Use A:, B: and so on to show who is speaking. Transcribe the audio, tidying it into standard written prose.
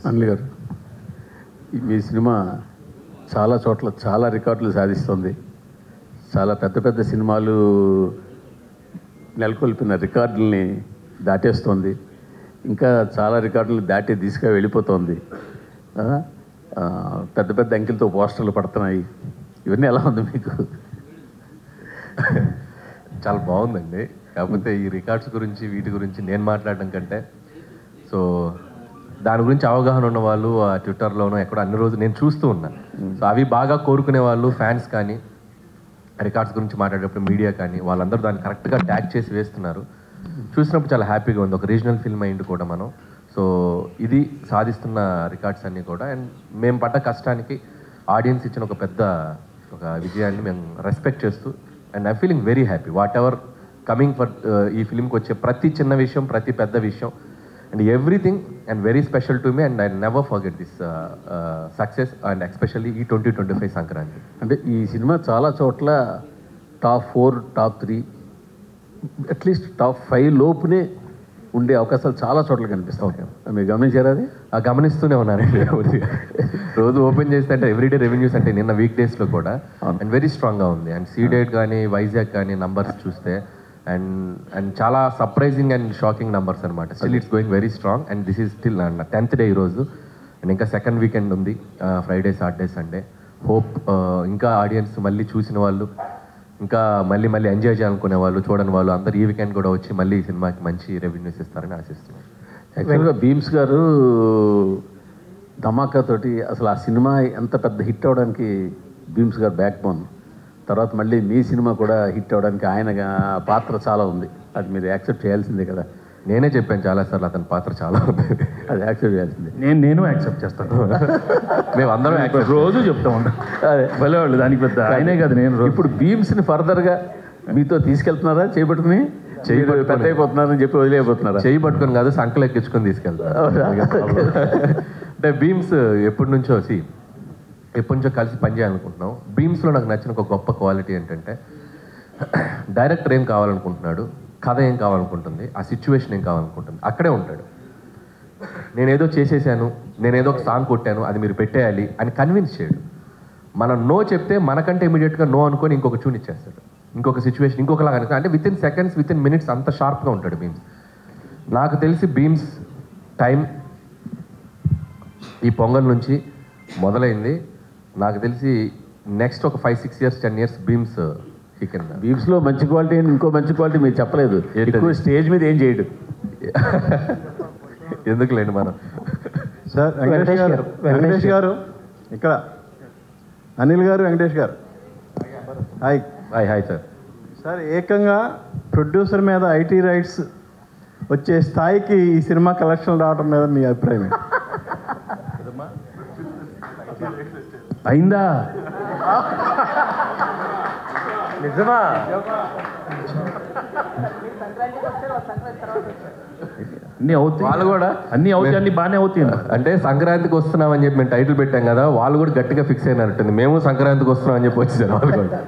A: అనిల్ గారు, మీ సినిమా చాలా చోట్ల చాలా రికార్డులు సాధిస్తుంది. చాలా పెద్ద పెద్ద సినిమాలు నెలకొల్పిన రికార్డుల్ని దాటేస్తుంది. ఇంకా చాలా రికార్డులు దాటి దిశగా వెళ్ళిపోతుంది. పెద్ద పెద్ద అంకెలతో పోస్టర్లు పడుతున్నాయి. ఇవన్నీ ఎలా ఉంది మీకు?
B: చాలా బాగుందండి. కాకపోతే ఈ రికార్డ్స్ గురించి వీటి గురించి నేను మాట్లాడడం కంటే సో దాని గురించి అవగాహన ఉన్న వాళ్ళు ట్విట్టర్లోనూ ఎక్కడో అన్ని రోజులు నేను చూస్తూ ఉన్నాను. సో అవి బాగా కోరుకునే వాళ్ళు ఫ్యాన్స్ కానీ రికార్డ్స్ గురించి మాట్లాడేటప్పుడు మీడియా కానీ వాళ్ళందరూ దాన్ని కరెక్ట్గా ట్యాగ్ చేసి వేస్తున్నారు. చూసినప్పుడు చాలా హ్యాపీగా ఉంది. ఒక రీజనల్ ఫిల్మ్ అయింది కూడా మనం. సో ఇది సాధిస్తున్న రికార్డ్స్ అన్నీ కూడా. అండ్ మేము పడ్డ కష్టానికి ఆడియన్స్ ఇచ్చిన ఒక పెద్ద విజయాన్ని మేము రెస్పెక్ట్ చేస్తూ and I feeling very happy what ever coming for ఈ ఫిల్మ్కి వచ్చే ప్రతి చిన్న విషయం, ప్రతి పెద్ద విషయం and everything and very special to me and I never forget this success and especially ఈ 2025 సంక్రాంతి.
A: అంటే ఈ సినిమా చాలా చోట్ల టాప్ 4, టాప్ 3, అట్లీస్ట్ టాప్ 5 లోపునే ఉండే అవకాశాలు చాలా చోట్ల కనిపిస్తాయి. మీరు గమనించారా? అది
B: గమనిస్తూనే ఉన్నారండి. రోజు ఓపెన్ చేస్తే అంటే ఎవ్రీడే రెవెన్యూస్ అంటే నిన్న వీక్ డేస్లో కూడా అండ్ వెరీ స్ట్రాంగ్గా ఉంది. అండ్ సీడెడ్ కానీ వైజాగ్ కానీ నంబర్స్ చూస్తే అండ్ చాలా సర్ప్రైజింగ్ అండ్ షాకింగ్ నంబర్స్ అనమాట. Still it's going very strong and this is still 10th day ఈరోజు. అండ్ ఇంకా సెకండ్ వీకెండ్ ఉంది, ఫ్రైడే, సాటర్డే, సండే. హోప్ ఇంకా ఆడియన్స్ మళ్ళీ చూసిన వాళ్ళు, ఇంకా మళ్ళీ ఎంజాయ్ చేయాలనుకునే వాళ్ళు, చూడని వాళ్ళు అందరూ ఈ వీకెండ్ కూడా వచ్చి మళ్ళీ ఈ సినిమాకి మంచి రెవెన్యూస్ ఇస్తారని ఆశిస్తున్నాను.
A: యాక్చువల్గా భీమ్స్ గారు ధమాకాతోటి అసలు ఆ సినిమా ఎంత పెద్ద హిట్ అవడానికి భీమ్స్ గారు బ్యాక్ బోన్. తర్వాత మళ్ళీ మీ సినిమా కూడా హిట్ అవడానికి ఆయన పాత్ర చాలా ఉంది. అది మీరు యాక్సెప్ట్ చేయాల్సిందే కదా.
B: నేనే చెప్పాను చాలాసార్లు అతని పాత్ర చాలా ఉంది,
A: అది యాక్సెప్ట్ చేయాల్సిందే.
C: నేను యాక్సెప్ట్ చేస్తాను.
B: మేము అందరం
C: రోజు చెప్తా ఉంటాం.
A: అదే
C: వాళ్ళు దానికి పెద్ద ఆయనే కదా. నేను
A: ఇప్పుడు భీమ్స్ని ఫర్దర్గా మీతో తీసుకెళ్తున్నారా? చేపట్టుకుని పెద్ద అయిపోతున్నారని చెప్పి వదిలేకపోతున్నారా?
B: చేయి పట్టుకొని కాదు, సంకలు ఎక్కించుకొని తీసుకెళ్తారు. అంటే భీమ్స్ ఎప్పటి నుంచో కలిసి పనిచేయాలనుకుంటున్నాం. భీమ్స్లో నాకు నచ్చిన ఒక గొప్ప క్వాలిటీ ఏంటంటే డైరెక్టర్ ఏం కావాలనుకుంటున్నాడు, కథ ఏం కావాలనుకుంటుంది, ఆ సిచ్యువేషన్ ఏం కావాలనుకుంటుంది, అక్కడే ఉంటాడు. నేనేదో చేసేసాను, నేనేదో ఒక సాంగ్ కొట్టాను, అది మీరు పెట్టేయాలి అని కన్విన్స్ చేయడు. మనం నో చెప్తే మనకంటే ఇమీడియట్గా నో అనుకొని ఇంకొక ట్యూన్ ఇచ్చేస్తాడు, ఇంకొక సిచ్యువేషన్ ఇంకొకలాగా అనుకో. అంటే with in seconds, with in minutes అంత షార్ప్గా ఉంటాడు భీమ్స్. నాకు తెలిసి భీమ్స్ టైం ఈ పొంగల్ నుంచి మొదలైంది. నాకు తెలిసి నెక్స్ట్ ఒక 5-6 years 10 years భీమ్స్
A: భీమ్స్లో మంచి క్వాలిటీ, ఇంకో మంచి క్వాలిటీ మీరు చెప్పలేదు. ఎక్కువ స్టేజ్ మీద ఏం చేయడు.
B: ఎందుకులేండి మనం.
D: సార్ వెంకటేష్ గారు ఇక్కడ, అనిల్ గారు, వెంకటేష్ గారు, హాయ్.
B: Hi sir.
D: సార్ ఏకంగా ప్రొడ్యూసర్ మీద ఐటీ రైట్స్ వచ్చే స్థాయికి ఈ సినిమా కలెక్షన్ రావడం మీద మీ అభిప్రాయం
C: అయిందా?
A: నిజమా?
C: అన్నీ అవుతాయి,
B: వాళ్ళు కూడా
C: అన్నీ అవుతాయి, అన్నీ బాగానే అవుతాయి.
B: అంటే సంక్రాంతికి వస్తున్నామని చెప్పి మేము టైటిల్ పెట్టాం కదా, వాళ్ళు కూడా గట్టిగా ఫిక్స్ అయినట్టుంది. మేము సంక్రాంతికి వస్తున్నాం అని చెప్పి వచ్చేసారు వాళ్ళు కూడా.